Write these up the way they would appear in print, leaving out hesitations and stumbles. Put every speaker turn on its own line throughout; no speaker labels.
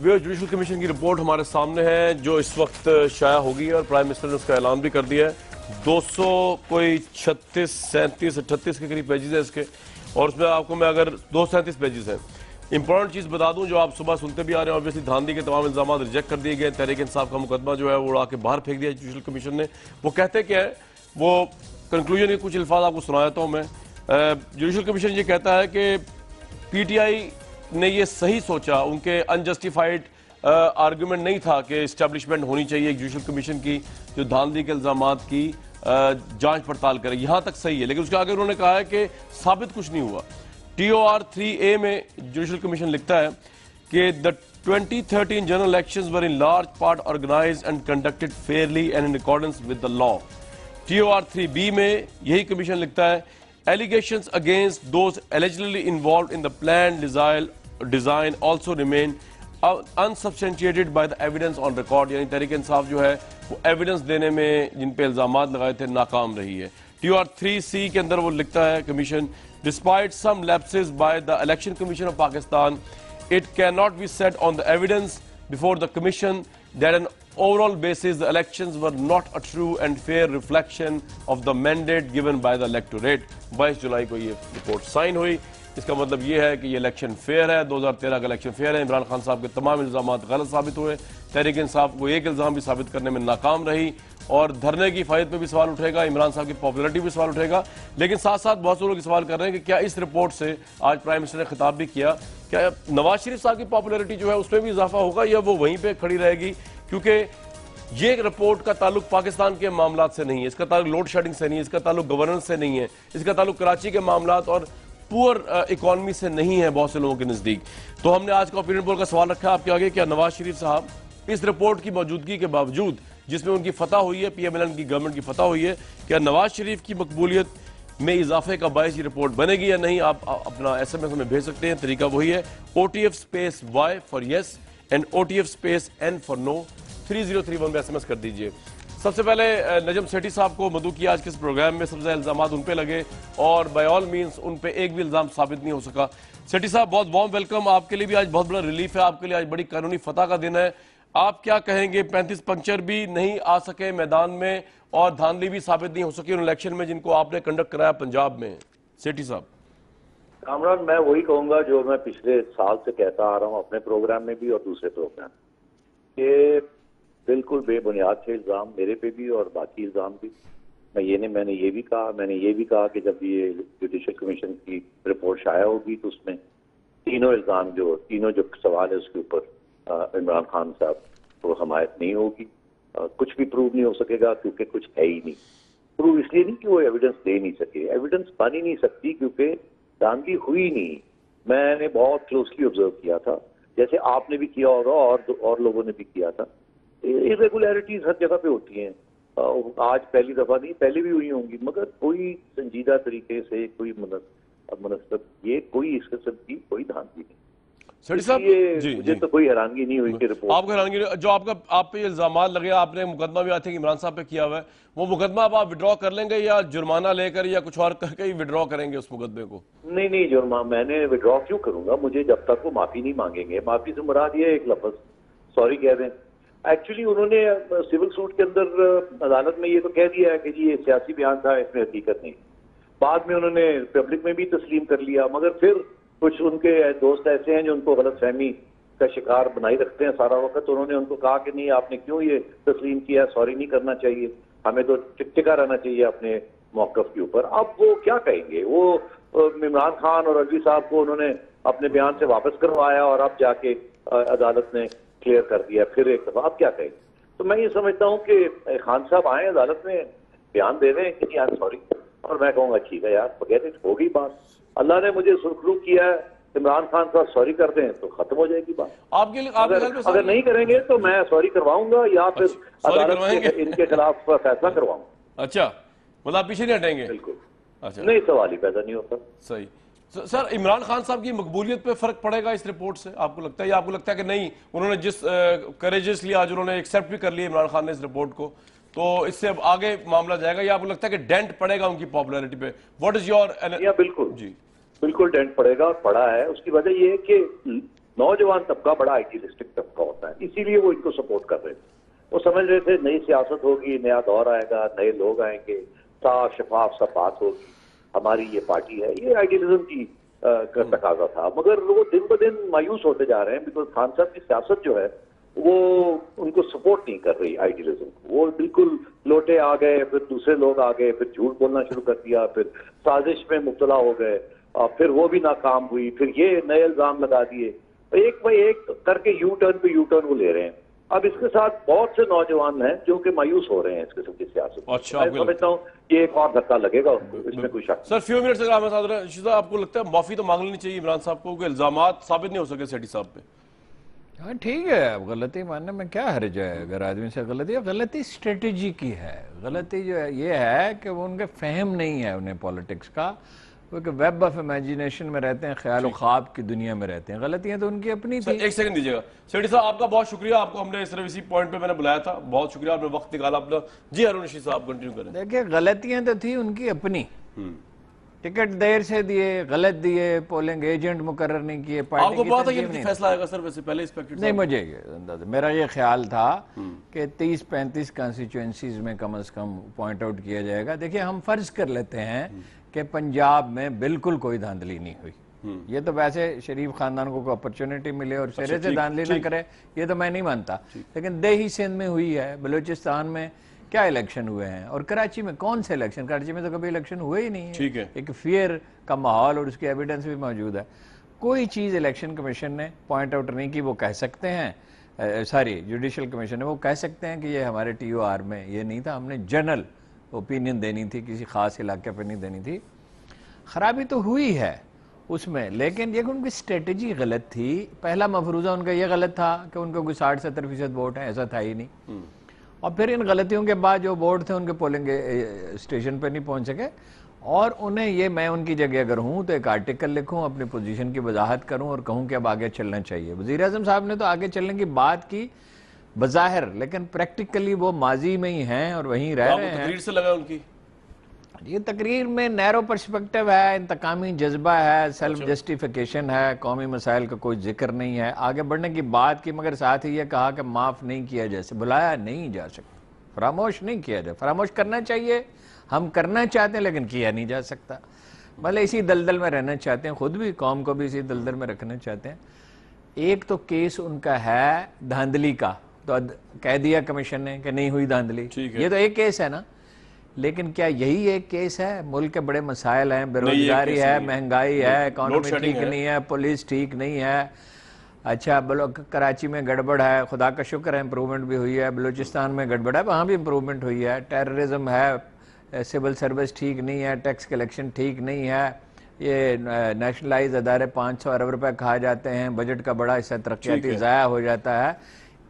Judicial commission की report हमारे सामने है जो इस वक्त शाया होगी और प्राइम मिनिस्टर ने उसका ऐलान भी कर दिया है। 200 कोई 36, 37, 38 के करीब पेजेस है इसके, और उसमें आपको मैं अगर 237 पेजेस हैं। इंपॉर्टेंट चीज़ बता दूं जो आप सुबह सुनते भी आ रहे हैं, ऑब्वियसली धांधली के तमाम इल्जाम रिजेक्ट कर दिए गए। तहरीक इंसाफ का मुकदमा जो है वो उड़ा के बाहर फेंक दिया जुडिशल कमीशन ने। वो कहते क्या है, वो कंक्लूजन के कुछ अल्फाज आपको सुनाया था मैं। जुडिशल कमीशन ये कहता है कि पीटीआई ने ये सही सोचा, उनके अनजस्टिफाइड आर्गुमेंट नहीं था कि इस्टेब्लिशमेंट होनी चाहिए एक जुडिशल कमीशन की जो धांधली के इल्जामात की जांच पड़ताल करे। यहां तक सही है, लेकिन उसके आगे उन्होंने कहा है कि साबित कुछ नहीं हुआ। TOR 3A में जुडिशल कमीशन लिखता है कि the 2013 general elections were in large part organised and conducted fairly and in accordance with the law. TOR 3B में यही कमीशन लिखता है allegations against those allegedly involved in the planned design also remain unsubstantiated by the evidence on record। यानी तहरीक इंसाफ जो है वो evidence देने में जिन पे इल्जामात लगाए थे नाकाम रही है। TOR 3C के अंदर वो लिखता है commission, despite some lapses by the election commission of Pakistan it cannot be said on the evidence before the commission that on overall basis the elections were not a true and fair reflection of the mandate given by the electorate। 22 जुलाई को ये report sign हुई। इसका मतलब ये है कि ये election fair है, 2013 का इलेक्शन फेयर है। इमरान खान साहब के तमाम इल्जाम गलत साबित हुए। तहरीक इंसाफ को एक इल्जाम भी साबित करने में नाकाम रही, और धरने की फ़ायद पे भी सवाल उठेगा, इमरान साहब की पॉपुलरिटी भी सवाल उठेगा। लेकिन साथ साथ बहुत से लोग सवाल कर रहे हैं कि क्या इस रिपोर्ट से, आज प्राइम मिनिस्टर ने खिताब भी किया, क्या नवाज शरीफ साहब की पॉपुलरिटी जो है उसमें भी इजाफा होगा या वो वहीं पर खड़ी रहेगी? क्योंकि ये रिपोर्ट का ताल्लुक पाकिस्तान के मामलात से नहीं है, इसका ताल्लुक लोड शेडिंग से नहीं है, इसका ताल्लुक गवर्नेंस से नहीं है, इसका ताल्लुक कराची के मामलात और पुअर इकॉनमी से नहीं है बहुत से लोगों के नज़दीक। तो हमने आज का ओपिनियन पोल का सवाल रखा आपके आगे, क्या नवाज शरीफ साहब इस रिपोर्ट की मौजूदगी के बावजूद, जिसमें उनकी फतह हुई है, PMLN की गवर्नमेंट की फतह हुई है, क्या नवाज शरीफ की मकबूलियत में इजाफे का बायस ये रिपोर्ट बनेगी या नहीं? आप अपना SMS हमें भेज सकते हैं। तरीका वही है, OTF space Y for yes and OTF space N for no, 3031 में SMS कर दीजिए। सबसे पहले नजम सेठी साहब को मधु की आज के इस प्रोग्राम में सबसे ज्यादा इल्जाम उन पे लगे और बाय ऑल मींस उन पे एक भी इल्जाम साबित नहीं हो सका। सेठी साहब बहुत वार्म वेलकम, आपके लिए भी आज बहुत बड़ा रिलीफ है, आपके लिए आज बड़ी कानूनी फतह का दिन है। आप क्या कहेंगे? 35 पंक्चर भी नहीं आ सके मैदान में और धांधली भी साबित नहीं हो सकी उन इलेक्शन में जिनको आपने कंडक्ट कराया पंजाब में। सेठी साहब।
कामरान, मैं वही कहूंगा जो मैं पिछले साल से कहता आ रहा हूं अपने प्रोग्राम में भी और दूसरे प्रोग्राम, ये बिल्कुल बेबुनियाद थे इल्जाम, मेरे पे भी और बाकी इल्जाम भी। मैंने ये भी कहा कि जब ये जुडिशल कमीशन की रिपोर्ट शाया होगी तो उसमें तीनों जो सवाल है उसके ऊपर इमरान खान साहब को हमायत नहीं होगी। कुछ भी प्रूव नहीं हो सकेगा क्योंकि कुछ है ही नहीं। प्रूव इसलिए नहीं कि वो एविडेंस दे नहीं सके, एविडेंस बन ही नहीं सकती क्योंकि धांधली हुई नहीं। मैंने बहुत क्लोजली ऑब्जर्व किया था, जैसे आपने भी किया होगा और लोगों ने भी किया था। इरेगुलरिटीज हर जगह पे होती हैं, आज पहली दफा नहीं, पहले भी हुई होंगी, मगर कोई संजीदा तरीके से कोई मुनस्सब ये कोई इस किस्म की कोई धांधली नहीं।
सेठी साहब
मुझे तो कोई हैरानगी नहीं हुई कि रिपोर्ट
आपको हैरानगी जो आप पे इल्जाम लगे, आपने मुकदमा भी आते इमरान साहब पे किया हुआ है, वो मुकदमा अब आप विड्रॉ कर लेंगे या जुर्माना लेकर या कुछ और करके ही विड्रॉ करेंगे उस मुकदमे को?
नहीं, जुर्माना मैंने विड्रॉ क्यों करूंगा? मुझे जब तक वो माफी नहीं मांगेंगे, माफी से मुराद ये एक लफ्ज सॉरी कह दें। एक्चुअली उन्होंने सिविल सूट के अंदर अदालत में ये तो कह दिया है कि जी ये सियासी बयान था, इसमें हकीकत नहीं। बाद में उन्होंने पब्लिक में भी तस्लीम कर लिया, मगर फिर कुछ उनके दोस्त ऐसे हैं जो उनको गलत फहमी का शिकार बनाई रखते हैं सारा वक्त। उन्होंने उनको कहा कि नहीं, आपने क्यों ये तस्लीम किया, सॉरी नहीं करना चाहिए, हमें तो टिकटिका रहना चाहिए अपने मौकफ के ऊपर। अब वो क्या कहेंगे? वो इमरान खान और रजवी साहब को उन्होंने अपने बयान से वापस करवाया और अब जाके अदालत ने क्लियर कर दिया फिर एक दफा। अब क्या कहेंगे? तो मैं ये समझता हूँ कि खान साहब आए अदालत में बयान दे रहे हैं कि यार सॉरी, और मैं कहूँगा ठीक है यार, बगैर हो गई बात। अल्लाह ने मुझे सुरखरू किया है, इमरान खान साहब सॉरी कर दें तो खत्म हो जाएगी बात।
आपके लिए
अगर नहीं करेंगे तो मैं सॉरी करवाऊंगा या फिर अदालत इनके खिलाफ फैसला करवाऊंगा।
अच्छा, मतलब आप पीछे नहीं हटेंगे?
बिल्कुल।
अच्छा,
नहीं, सवाल ही पैदा नहीं होता।
सही। सर, इमरान खान साहब की मकबूलियत पे फर्क पड़ेगा इस रिपोर्ट से, आपको लगता है? या आपको लगता है कि नहीं, उन्होंने जिस करेजियसली आज उन्होंने एक्सेप्ट भी कर लिया इमरान खान ने इस रिपोर्ट को, तो इससे अब आगे मामला जाएगा, या आपको लगता है कि डेंट पड़ेगा उनकी पॉपुलैरिटी पे? What is your?
बिल्कुल जी, बिल्कुल डेंट पड़ेगा और पड़ा है। उसकी वजह यह है कि नौजवान तबका बड़ा आइडियलिस्टिक तबका होता है, इसीलिए वो इनको सपोर्ट कर रहे थे। वो समझ रहे थे नई सियासत होगी, नया दौर आएगा, नए लोग आएंगे, साफ शफाफ सब बात होगी, हमारी ये पार्टी है, ये आइडियलिज्म की का तकाजा था। मगर वो दिन ब दिन मायूस होते जा रहे हैं, बिकॉज खान साहब की सियासत जो है वो उनको सपोर्ट नहीं कर रही आइडियलिज्म को। वो बिल्कुल लोटे आ गए, फिर दूसरे लोग आ गए, फिर झूठ बोलना शुरू कर दिया, फिर साजिश में मुब्तला हो गए, फिर वो भी नाकाम हुई, फिर ये नए इल्जाम लगा दिए, तो एक बाई एक करके यू टर्न पे यू टर्न वो ले रहे हैं। अब इसके साथ बहुत से नौजवान हैं जो कि मायूस हो रहे हैं इस किस्म की सियासत।
अच्छा,
मैं समझता हूँ ये एक और धक्का लगेगा उनको, इसमें कोई शक।
सर फ्यू मिनट्स अगर हमारे साथ रहे, शीशा आपको लगता है माफी तो मांग लेनी चाहिए इमरान साहब को, कि इल्जामात साबित नहीं हो सके सेठी साहब पे?
हाँ ठीक है, अब गलती मानने में क्या हर्ज है? अगर आदमी से गलती स्ट्रेटेजी की है। गलती जो है ये है कि वो उनके फहम नहीं है उन्हें पॉलिटिक्स का, क्योंकि वेब ऑफ इमेजिनेशन में रहते हैं, ख्याल ख्वाब की दुनिया में रहते हैं। गलतियां तो उनकी अपनी थी।
एक सेकंड दीजिएगा सेठी साहब, आपका बहुत शुक्रिया, आपको हमने सिर्फ इसी पॉइंट पे मैंने बुलाया था, बहुत शुक्रिया, आपने वक्त निकाला अपना। जी हारून रशीद साहब कंटिन्यू करें।
देखिए गलतियां तो थी उनकी अपनी, टिकट देर से दिए, गलत दिए, पोलिंग एजेंट मुकर्रर नहीं किए, पार्टी
आपको
की
पता
तंजीम
ये
नहीं।
फैसला आएगा सर वैसे पहले एक्सपेक्टेड?
नहीं, मुझे ये अंदाजा, मेरा ये ख्याल था कि 30-35 कॉन्स्टिट्यूएंसीज में कम से कम पॉइंट आउट किया जाएगा। देखिए हम फर्ज कर लेते हैं कि पंजाब में बिल्कुल कोई धांधली नहीं हुई, ये तो वैसे शरीफ खानदान को कोई अपॉर्चुनिटी मिले और सिरे से धांधली ना करे, ये तो मैं नहीं मानता, लेकिन देही सिंध में हुई है, बलूचिस्तान में क्या इलेक्शन हुए हैं, और कराची में कौन से इलेक्शन? कराची में तो कभी इलेक्शन हुए ही नहीं है।
ठीक है,
एक फियर का माहौल और उसकी एविडेंस भी मौजूद है। कोई चीज़ इलेक्शन कमीशन ने पॉइंट आउट नहीं की, वो कह सकते हैं, सॉरी जुडिशल कमीशन ने वो कह सकते हैं कि ये हमारे TOR में ये नहीं था, हमने जनरल ओपिनियन देनी थी, किसी खास इलाके पर नहीं देनी थी। खराबी तो हुई है उसमें, लेकिन ये उनकी स्ट्रेटजी गलत थी। पहला मफरूज़ा उनका ये गलत था कि उनको कोई 60-70% वोट है, ऐसा था ही नहीं। और फिर इन गलतियों के बाद जो वोट थे उनके पोलिंग स्टेशन पर नहीं पहुंच सके, और उन्हें ये, मैं उनकी जगह अगर हूं तो एक आर्टिकल लिखूं, अपनी पोजीशन की वजाहत करूं और कहूं कि अब आगे चलना चाहिए। वज़ीर आज़म साहब ने तो आगे चलने की बात की बज़ाहिर, लेकिन प्रैक्टिकली वो माजी में ही हैं और वहीं रह रहे हैं।
तकरीर से लगा उनकी
ये तकरीर में नैरो पर्सपेक्टिव है, इंतकामी जज्बा है, सेल्फ जस्टिफिकेशन है, कौमी मसाइल का कोई जिक्र नहीं है, आगे बढ़ने की बात की, मगर साथ ही ये कहा कि माफ़ नहीं किया जा सकता, बुलाया नहीं जा सकता, फरामोश नहीं किया जा, फरामोश करना चाहिए, हम करना चाहते हैं लेकिन किया नहीं जा सकता। भले इसी दलदल में रहना चाहते हैं, खुद भी कौम को भी इसी दलदल में रखना चाहते हैं। एक तो केस उनका है धांधली का, तो कह दिया कमीशन ने कि नहीं हुई धांधली, ये तो एक केस है ना, लेकिन क्या यही एक केस है? मुल्क के बड़े मसाइल हैं, बेरोजगारी है, महंगाई है, इकॉनमी ठीक नहीं है, पुलिस ठीक नहीं है, अच्छा कराची में गड़बड़ है, खुदा का शुक्र है इम्प्रूवमेंट भी हुई है, बलूचिस्तान में गड़बड़ है, वहाँ भी इम्प्रूवमेंट हुई है, टेररिज्म है, सिविल सर्विस ठीक नहीं है, टैक्स कलेक्शन ठीक नहीं है, ये नेशनलाइज अदारे 500 अरब रुपए खा जाते हैं, बजट का बड़ा हिस्सा तरक्याती ज़ाया हो जाता है,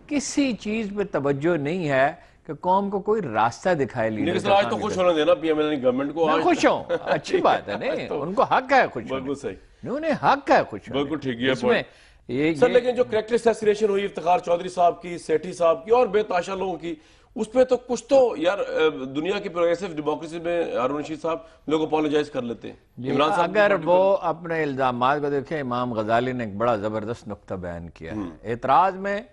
किसी चीज़ पे तवज्जो नहीं है कि कौम को कोई रास्ता दिखाए। लीडर
आज तो खुश होना देना पीएमएल गवर्नमेंट को,
मैं खुश हूँ, अच्छी बात है, नहीं उनको हक है खुश,
बिल्कुल सही,
उन्हें हक है खुश,
बिल्कुल ठीक है
इसमें ये
सर। लेकिन जो कैरेक्टर असैसिनेशन हुई इफ्तिखार चौधरी साहब की, सेठी साहब की और बेताशा लोगों की, उस पर तो कुछ तो यार दुनिया की प्रोग्रेसिव डेमोक्रेसी में हारून रशीद साहब लोग अपोलोजाइज कर लेते हैं। इमरान साहब
अगर वो अपने इल्जामात को देखें, इमाम गजाली ने एक बड़ा जबरदस्त नुक्ता बयान किया है, एतराज में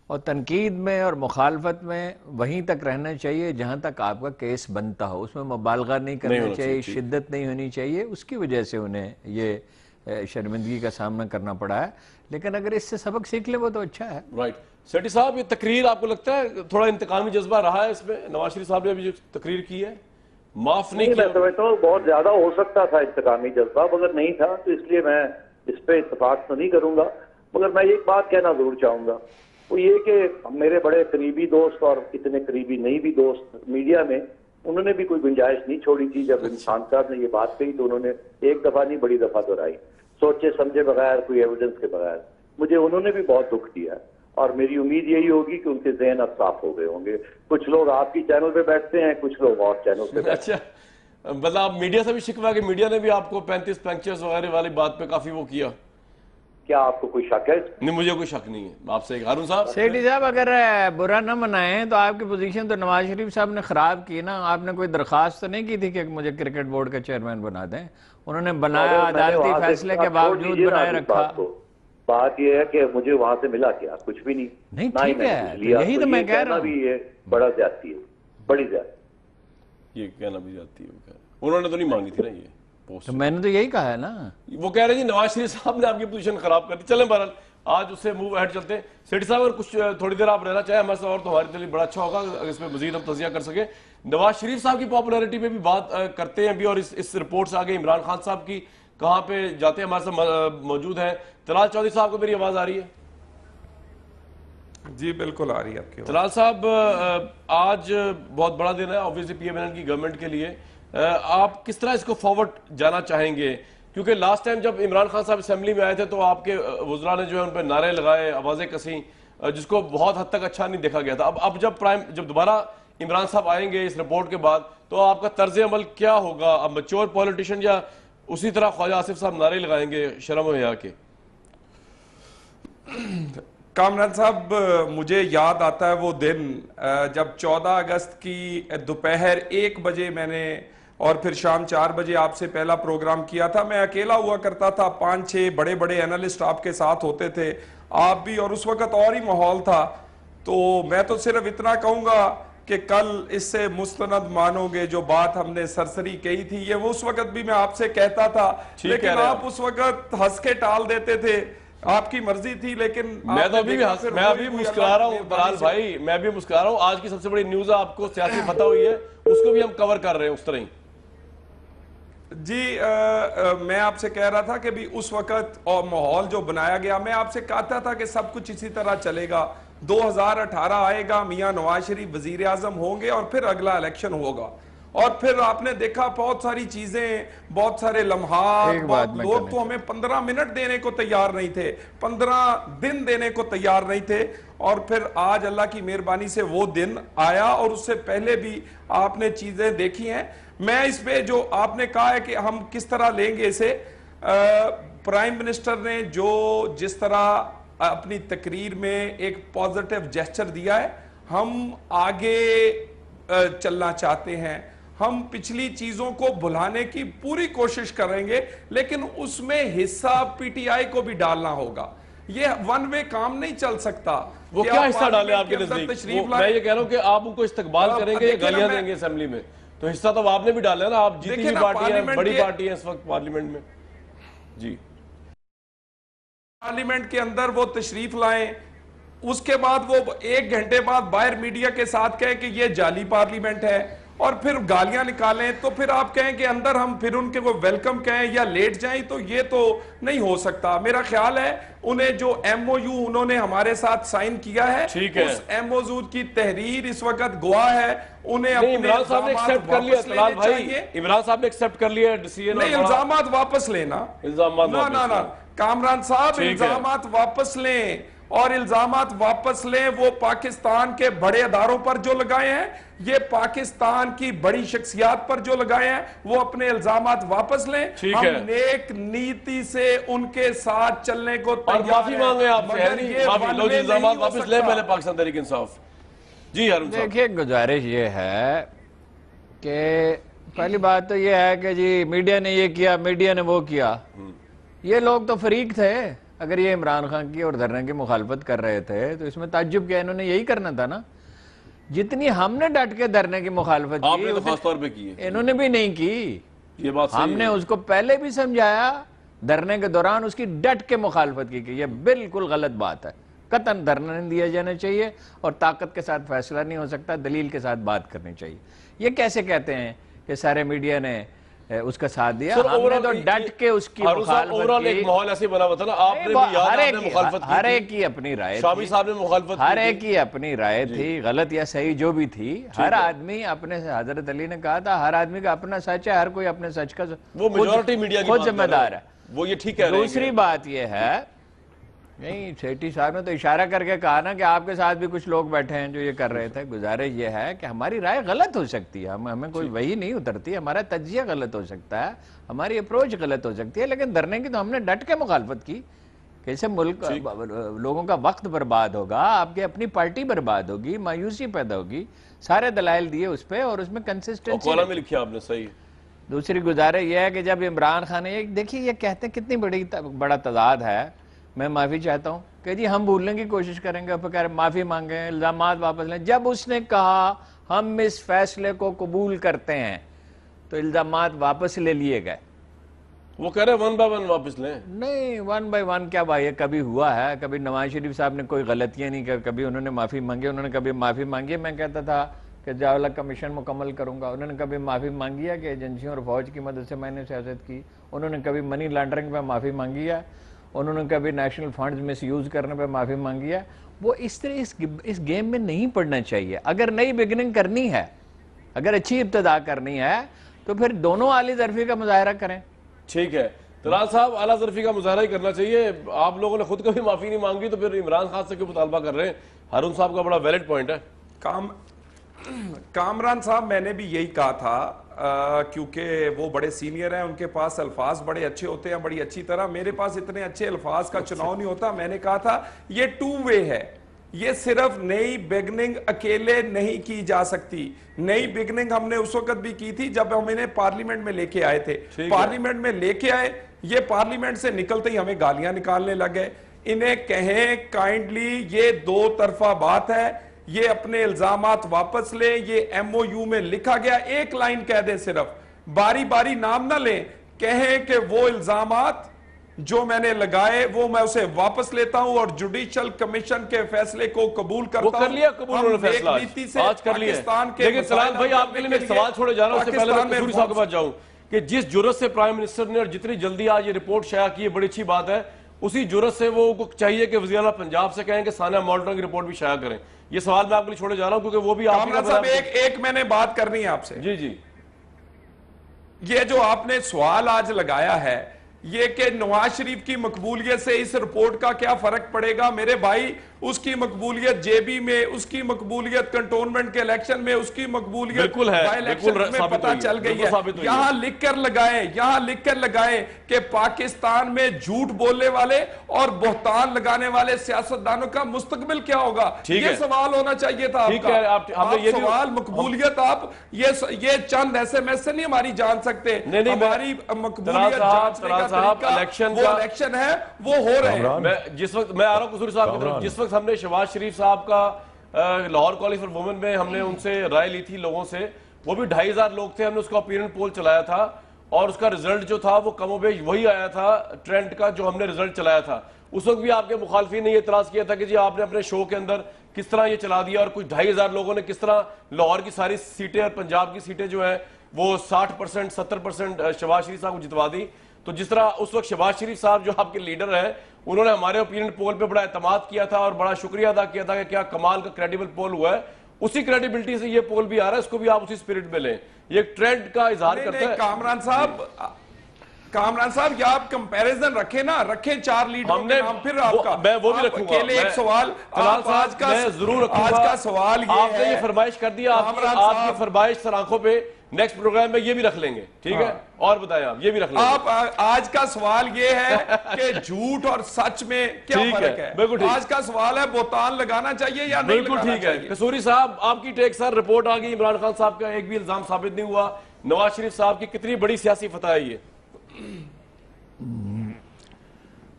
और तनकीद में और मुखालफत में वहीं तक रहना चाहिए जहां तक आपका केस बनता हो, उसमें मुबालगा नहीं करना चाहिए, शिद्दत नहीं होनी चाहिए, उसकी वजह से उन्हें ये शर्मिंदगी का सामना करना पड़ा है, लेकिन अगर इससे सबक सीख ले वो तो अच्छा है।
राइट सेठी साहब, ये तकरीर आपको लगता है थोड़ा इंतकामी जज्बा रहा है इसमें? नवाज शरीफ साहब ने अभी जो तकरीर की है, माफ नहीं किया?
मैं समझता हूँ बहुत ज्यादा हो सकता था इंतकामी जज्बा, मगर नहीं था, तो इसलिए मैं इस पे इत्तेफाक तो नहीं करूंगा। मगर मैं एक बात कहना जरूर चाहूंगा, वो ये कि मेरे बड़े करीबी दोस्त और इतने करीबी नहीं भी दोस्त मीडिया में, उन्होंने भी कोई गुंजाइश नहीं छोड़ी थी। जब खान साहब ने ये बात कही तो उन्होंने एक दफा नहीं बड़ी दफा दोहराई, सोचे समझे बगैर, कोई एविडेंस के बगैर। मुझे उन्होंने भी बहुत दुख दिया, और मेरी उम्मीद यही होगी कि उनके ज़हन अब साफ हो गए होंगे। कुछ लोग आपकी चैनल पे बैठते हैं, कुछ लोग और चैनल पे बैठते
अच्छा, मतलब आप मीडिया से भी शिकवा कि मीडिया ने भी आपको 35 पंक्चर्स वगैरह वाली बात पे काफी वो किया?
क्या आपको कोई शक है?
नहीं, मुझे कोई शक नहीं है आपसे। हारून साहब,
सेठी साहब, अगर बुरा न मनाएं तो आपकी पोजीशन तो नवाज शरीफ साहब ने खराब की ना। आपने कोई दरखास्त तो नहीं की थी कि मुझे क्रिकेट बोर्ड का चेयरमैन बना दें? उन्होंने बनाया, अदालती फैसले के बावजूद बनाए रखा।
बात यह है कि मुझे वहां से मिला क्या, कुछ भी नहीं।
नहीं,
ना ही
ठीक
मैंने
है,
कुछ लिया,
यही तो
ये
मैं कह
कहना
रहा हूं।
भी ये बड़ा ज्यादती है, बड़ी ज्यादती।
ये कहना भी जाती है, उन्होंने तो नहीं मांगी थी ना ये पोस्ट।
तो मैंने तो यही कहा है ना।
वो कह रहे जी नवाज शरीफ साहब ने आपकी पोजीशन खराब कर दी। चलें बहरहाल आज उससे मूव अहेड चलते हैं। सेठी साहब अगर कुछ थोड़ी देर आप रहना चाहें हमारे साथ और तो हमारे लिए बड़ा अच्छा होगा अगर इसमें मजीद हम तजिया कर सके। नवाज शरीफ साहब की पॉपुलैरिटी पे भी बात करते हैं अभी, और इस रिपोर्ट से आगे इमरान खान साहब की कहां पे जाते हैं। हमारे साथ मौजूद है तलाल चौधरी साहब को मेरी आवाज आ रही है?
जी बिल्कुल आ रही है आपकी।
तलाल साहब आज बहुत बड़ा दिन है ऑब्वियसली पीएमएल की गवर्नमेंट के लिए, आप किस तरह इसको फॉरवर्ड जाना चाहेंगे? क्योंकि लास्ट टाइम जब इमरान खान साहब असेंबली में आए थे तो आपके वुज़रा ने जो है उन पर नारे लगाए, आवाजें कसी, जिसको बहुत हद तक अच्छा नहीं देखा गया था। अब जब दोबारा इमरान साहब आएंगे इस रिपोर्ट के बाद तो आपका तर्ज अमल क्या होगा? अब मैच्योर पॉलिटिशियन या उसी तरह ख्वाजा आसिफ साहब नारे लगाएंगे शर्म और हया के?
कामरान साहब, मुझे याद आता है वो दिन जब 14 अगस्त की दोपहर 1 बजे मैंने और फिर शाम 4 बजे आपसे पहला प्रोग्राम किया था। मैं अकेला हुआ करता था, 5-6 बड़े बड़े एनालिस्ट आपके साथ होते थे, आप भी, और उस वक्त और ही माहौल था। तो मैं तो सिर्फ इतना कहूंगा कि कल इससे मुस्तनद मानोगे जो बात हमने सरसरी कही थी, ये वो उस वक्त भी मैं आपसे कहता था, लेकिन आप उस वक्त हंस के टाल देते थे, आपकी मर्जी थी। लेकिन
मैं तो अभी मुस्कुरा रहा हूँ तलाल भाई, मैं भी मुस्कुरा रहा हूँ। आज की सबसे बड़ी न्यूज आपको सियासी फतह हुई है, उसको भी हम कवर कर रहे हैं उस तरह ही।
जी मैं आपसे कह रहा था कि भी उस वक्त और माहौल जो बनाया गया, मैं आपसे कहता था कि सब कुछ इसी तरह चलेगा, 2018 आएगा, मियां नवाज शरीफ वजीर आजम होंगे और फिर अगला इलेक्शन होगा। और फिर आपने देखा बहुत सारी चीजें, बहुत सारे लम्हात, लोग तो हमें 15 मिनट देने को तैयार नहीं थे, 15 दिन देने को तैयार नहीं थे। और फिर आज अल्लाह की मेहरबानी से वो दिन आया, और उससे पहले भी आपने चीजें देखी हैं। मैं इस पे जो आपने कहा है कि हम किस तरह लेंगे इसे, प्राइम मिनिस्टर ने जिस तरह अपनी तकरीर में एक पॉजिटिव जेस्चर दिया है, हम आगे चलना चाहते हैं, हम पिछली चीजों को भुलाने की पूरी कोशिश करेंगे, लेकिन उसमें हिस्सा पीटीआई को भी डालना होगा। ये वन वे काम नहीं चल सकता।
वो क्या हिस्सा डाले आपके नजदीक? मैं ये कह रहा हूं कि आप उनको इस्तकबाल करेंगे, गालियां देंगे असेंबली में, तो हिस्सा तो आपने भी डाला है ना। आप जीती हुई पार्टी है, बड़ी पार्टी है इस वक्त पार्लियामेंट में। जी,
पार्लियामेंट के अंदर वो तशरीफ लाएं, उसके बाद वो 1 घंटे बाद बाहर मीडिया के साथ कहें कि ये जाली पार्लियामेंट है, और फिर गालियां निकालें, तो फिर आप कहें कि अंदर हम फिर उनके वो वेलकम कहें या लेट जाएं, तो ये तो नहीं हो सकता। मेरा ख्याल है उन्हें जो एमओयू उन्होंने हमारे साथ साइन किया है, उस एमओयू की तहरीर इस वक्त गवाह है। उन्हें अपने
इमरान साहब ने एक्सेप्ट कर लिया तलाल भाई, इमरान साहब ने एक्सेप्ट कर लिया डिसीजन।
नहीं, इल्जामात वापस लेना, ना कामरान साहब, इल्जामात वापस लें, और इल्जामात वापस लें वो पाकिस्तान के बड़े अदारों पर जो लगाए हैं, ये पाकिस्तान की बड़ी शख्सियात पर जो लगाए हैं, वो अपने इल्जामात वापस लें। हम नेक नीति से उनके साथ चलने को तैयार हैं,
माफी मांगे आपसे, इल्जामात वापस ले पहले पाकिस्तान तहरीक इंसाफ। जी हारून साहब,
देखिए गुजारिश ये है कि पहली बात तो ये है कि जी मीडिया ने ये किया, मीडिया ने वो किया, ये लोग तो फरीक थे। अगर ये इमरान खान की और धरने की मुखालफत कर रहे थे तो इसमें ताज्जुब क्या, इन्होंने यही करना था ना। जितनी हमने डट के धरने की मुखालफत की,
तो खास तौर पे की है,
इन्होंने भी नहीं की।
ये बात
हमने उसको पहले भी समझाया, धरने के दौरान उसकी डट के मुखालफत की कि ये बिल्कुल गलत बात है, कतन धरना नहीं दिया जाना चाहिए, और ताकत के साथ फैसला नहीं हो सकता, दलील के साथ बात करनी चाहिए। ये कैसे कहते हैं कि सारे मीडिया ने उसका साथ दिया? हमने तो डट के उसकी मुखालफत की।
एक माहौल ऐसे बना हुआ था ना, आपने भी याद है मुखालफत की,
हर एक की अपनी राय थी,
शामी साहब ने मुखालफत की,
हर एक की अपनी राय थी, गलत या सही जो भी थी। हर आदमी अपने, हजरत अली ने कहा था, हर आदमी का अपना सच है, हर कोई अपने सच का
वो मेजॉरिटी मीडिया की
खुद जिम्मेदार है।
वो ये ठीक है।
दूसरी बात ये है, नहीं सेठी साहब ने तो इशारा करके कहा ना कि आपके साथ भी कुछ लोग बैठे हैं जो ये कर रहे थे। गुजारिश ये है कि हमारी राय गलत हो सकती है, हमें कोई वही नहीं उतरती, हमारा तज्जिया गलत हो सकता है, हमारी अप्रोच गलत हो सकती है, लेकिन धरने की तो हमने डट के मुखालफत की। कैसे मुल्क लोगों का वक्त बर्बाद होगा, आपकी अपनी पार्टी बर्बाद होगी, मायूसी पैदा होगी, सारे दलाइल दिए उस पर, और उसमें कंसिस्टेंसी
में लिखा आपने सही।
दूसरी गुजारिश यह है कि जब इमरान खान, देखिए ये कहते हैं कितनी बड़ा तजाद है। मैं माफी चाहता हूं कि जी हम भूलने की कोशिश करेंगे, फिर कह रहे माफी मांगे, इल्जामात वापस लें। जब उसने कहा हम इस फैसले को कबूल करते हैं तो इल्जामात वापस ले लिए गए।
वो कह रहे वन बाय वन वापस लें।
नहीं, वन बाय वन क्या भाई, कभी हुआ है? कभी नवाज शरीफ साहब ने कोई गलतियां नहीं कर, कभी उन्होंने माफी मांगी, उन्होंने कभी माफी मांगी है? मैं कहता था कि जावला कमीशन मुकम्मल करूंगा, उन्होंने कभी माफी मांगी है कि एजेंसियों और फौज की मदद से मैंने सियासत की? उन्होंने कभी मनी लॉन्ड्रिंग पे माफी मांगी है? उन्होंने कभी नेशनल फंड्स मिस यूज करने पे माफी मांगी है? वो इस तरह इस गेम में नहीं पड़ना चाहिए। अगर नई बिगनिंग करनी है, अगर अच्छी इब्तदा करनी है, तो फिर दोनों आली ज़रफ़ी का मुजाहरा करें।
ठीक है तलाल साहब, आला ज़रफ़ी का मुजाहरा ही करना चाहिए। आप लोगों ने खुद कभी माफी नहीं मांगी तो फिर इमरान खान से क्यों मुतालबा कर रहे हैं? हारून साहब का बड़ा वैलिड पॉइंट है।
कामरान साहब, मैंने भी यही कहा था क्योंकि वो बड़े सीनियर हैं, उनके पास अल्फाज बड़े अच्छे होते हैं, बड़ी अच्छी तरह। मेरे पास इतने अच्छे अल्फाज का चुनाव नहीं होता। मैंने कहा था ये टू वे है, ये सिर्फ नई बिगनिंग अकेले नहीं की जा सकती। नई बिगनिंग हमने उस वक्त भी की थी जब हम इन्हें पार्लियामेंट में लेके आए थे। पार्लियामेंट में लेके आए, ये पार्लियामेंट से निकलते ही हमें गालियां निकालने लगे। इन्हें कहें काइंडली ये दो तरफा बात है, ये अपने इल्जामात वापस ले, ये एमओयू में लिखा गया, एक लाइन कह दे, सिर्फ बारी बारी नाम ना लें, कहें कि वो इल्जामात जो मैंने लगाए वो मैं उसे वापस लेता हूं और जुडिशियल कमीशन के फैसले को कबूल करता हूं।
वो कर लिया कबूल उन्होंने फैसला आज कर लिया। लेकिन सलाल भाई, आपके लिए मैं सवाल छोड़े जा रहा हूं, उससे पहले मैं कसूरी साहब के पास जाऊं कि जिस जुर्रत से प्राइम मिनिस्टर ने और जितनी जल्दी आज ये रिपोर्ट शाया की है, बड़ी अच्छी बात है, उसी जुर्रत से वो चाहिए कि वज़ीर आला पंजाब से कहें कि सानिया मॉल्टन की रिपोर्ट भी शाया करें। ये सवाल मैं आपके लिए छोड़े जा रहा हूं क्योंकि वो भी आप
एक मैंने बात करनी है आपसे।
जी जी,
ये जो आपने सवाल आज लगाया है, ये कि नवाज शरीफ की मकबूलियत से इस रिपोर्ट का क्या फर्क पड़ेगा? मेरे भाई, उसकी मकबूलियत जेबी में, उसकी मकबूलियत कंटोनमेंट के इलेक्शन में, उसकी मकबूलियत
बिल्कुल है,
इलेक्शन में पता चल गई है। यहां लिखकर लगाए कि पाकिस्तान में झूठ बोलने वाले और बोहतान लगाने वाले सियासतदानों का मुस्तकबिल क्या होगा? ये सवाल होना चाहिए था आपका। सवाल मकबूलियत, आप ये चंद SMS से नहीं हमारी जान सकते। हमारी मकबूलियत जांचने का तरीका, वो इलेक्शन है, वो हो रहे हैं।
जिस वक्त मैं आ रहा हूं कसूरी साहब की तरफ, जिस वक्त हमने शहबाज शरीफ साहब का लाहौर कॉलेज फॉर वुमेन में हमने उनसे राय ली थी लोगों से, वो भी 2500 लोग थे, हमने उसका ओपिनियन पोल चलाया था और उसका रिजल्ट जो था वो कमोबेश वही आया था ट्रेंड का जो हमने रिजल्ट चलाया था। उस वक्त भी आपके मुखालफी ने ये इतराज किया था कि जी आपने अपने शो के अंदर किस तरह ये चला दिया और कुछ 2500 लोगों ने किस तरह लाहौर की सारी सीटें और पंजाब की सीटें जो है वो 60% 70% शहबाज शरीफ साहब को जितवा दी। तो जिस तरह उस वक्त शहबाज शरीफ साहब जो आपके लीडर हैं, उन्होंने हमारे ओपिनियन पोल पे बड़ा एतमाद किया था और बड़ा शुक्रिया अदा किया था कि क्या कमाल का क्रेडिबल पोल हुआ है। उसी क्रेडिबिलिटी से ये पोल भी आ रहा है, इसको भी आप उसी स्पिरिट में लें। ये एक ट्रेंड का इजहार करता है।
कामरान साहब, या आप कंपैरिजन रखें ना, रखें 4 लीडरों के नाम, फिर आपका
मैं वो भी रखूंगा।
अकेले एक सवाल आज का
मैं जरूर रखूंगा।
आज का सवाल ये
आपने ये फरमाइश कर दिया, आपकी फरमाइश सर आंखों पे नेक्स्ट प्रोग्राम में ये भी रख लेंगे, ठीक है? और बताएं आप, ये भी रख लेंगे।
आप आज का सवाल ये है कि झूठ और सच में क्या फर्क है?
बिल्कुल ठीक।
आज का सवाल है बोतान लगाना चाहिए या नहीं लगाना चाहिए?
बिल्कुल ठीक है। कसूरी साहब, आपकी टेक सर, रिपोर्ट आ गई, इमरान खान साहब का एक भी इल्जाम साबित नहीं हुआ, नवाज शरीफ साहब की कितनी बड़ी सियासी फतह है ये?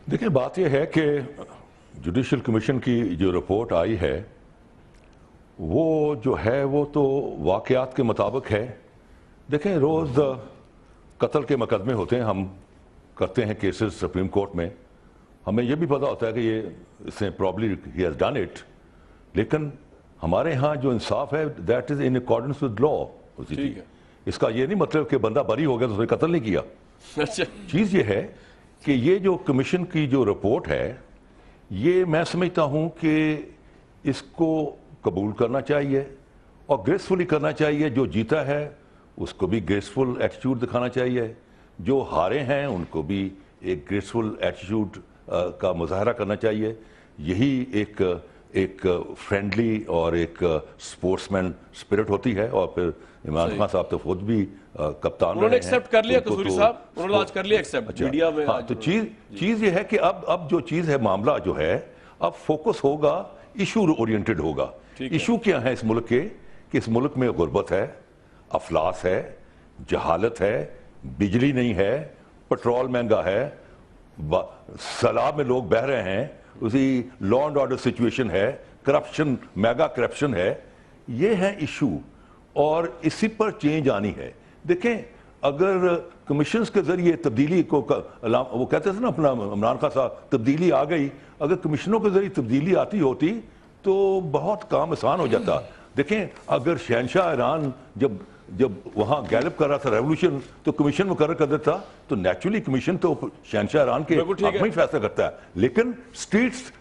देखिए, बात यह है कि जुडिशियल कमीशन की जो रिपोर्ट आई है वो जो है वो तो वाकयात के मुताबिक है। देखें, रोज़ कत्ल के मुकदमे होते हैं, हम करते हैं केसेस सुप्रीम कोर्ट में, हमें यह भी पता होता है कि ये इसने probably he has done it, लेकिन हमारे यहाँ जो इंसाफ है that is in accordance with law. इसका ये नहीं मतलब कि बंदा बरी हो गया तो उसने कत्ल नहीं किया। चीज़ ये है कि ये जो कमीशन की जो रिपोर्ट है, ये मैं समझता हूँ कि इसको कबूल करना चाहिए और ग्रेसफुली करना चाहिए। जो जीता है उसको भी ग्रेसफुल एटीट्यूड दिखाना चाहिए, जो हारे हैं उनको भी एक ग्रेसफुल एटीट्यूड का मुजाहरा करना चाहिए। यही एक फ्रेंडली और एक स्पोर्ट्समैन स्पिरिट होती है। और फिर इमरान खान साहब तो खुद भी कप्तान
उन्होंने एक्सेप्ट कर लिया कसूरी साहब, उन्होंने आज कर लिया एक्सेप्ट मीडिया में।
हाँ, तो चीज ये है कि अब जो चीज है, मामला जो है, अब फोकस होगा, इशू ओरिएंटेड होगा। इशू क्या है इस मुल्क के कि इस मुल्क में गुर्बत है, अफलास है, जहालत है, बिजली नहीं है, पेट्रोल महंगा है, सैलाब में लोग बह रहे हैं, उसी लॉ एंड ऑर्डर सिचुएशन है, करप्शन, मेगा करप्शन है, ये है इशू और इसी पर चेंज आनी है। देखें, अगर कमीशंस के जरिए तब्दीली को वो कहते थे ना अपना इमरान खान साहब, तब्दीली आ गई, अगर कमीशनों के जरिए तब्दीली आती होती तो बहुत काम आसान हो जाता। देखें, अगर शहनशाह ईरान जब वहां गैलप कर रहा था रेवोल्यूशन, तो कमीशन मुकर्रर कर देता, तो नेचुरली कमीशन तो शहनशाह ईरान के हक में ही फैसला करता है। लेकिन स्ट्रीट्स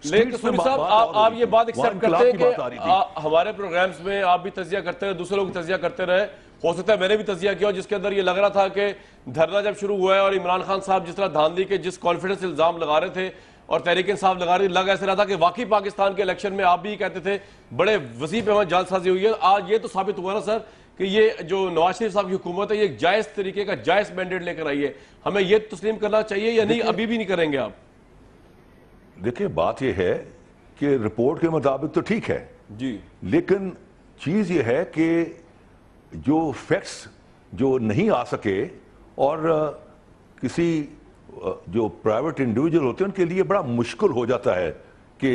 में आप ये बात एक्सेप्ट करते हैं कि हमारे प्रोग्राम्स में आप भी तजिया करते रहे, दूसरे लोग तजिया करते रहे, हो सकता है मैंने भी तजिया किया, जिसके अंदर ये लग रहा था कि धरना जब शुरू हुआ है और इमरान खान साहब जिस तरह धांधली के जिस कॉन्फिडेंस इल्जाम लगा रहे थे और तहरीक इंसाफ लगा रही, लग ऐसे रहा था कि वाकई पाकिस्तान के इलेक्शन में आप भी कहते थे बड़े वसी पे वहां जालसाजी हुई है। आज ये तो साबित हुआ ना सर कि ये जो नवाज शरीफ साहब की हुकूमत है ये एक जायज तरीके का जायज मैंडेट लेकर आई है, हमें ये तस्लीम करना चाहिए या नहीं? अभी भी नहीं करेंगे आप?
देखिए, बात यह है कि रिपोर्ट के मुताबिक तो ठीक है
जी,
लेकिन चीज ये है कि जो फैक्ट्स जो नहीं आ सके और किसी जो प्राइवेट इंडिविजुअल होते हैं उनके लिए बड़ा मुश्किल हो जाता है कि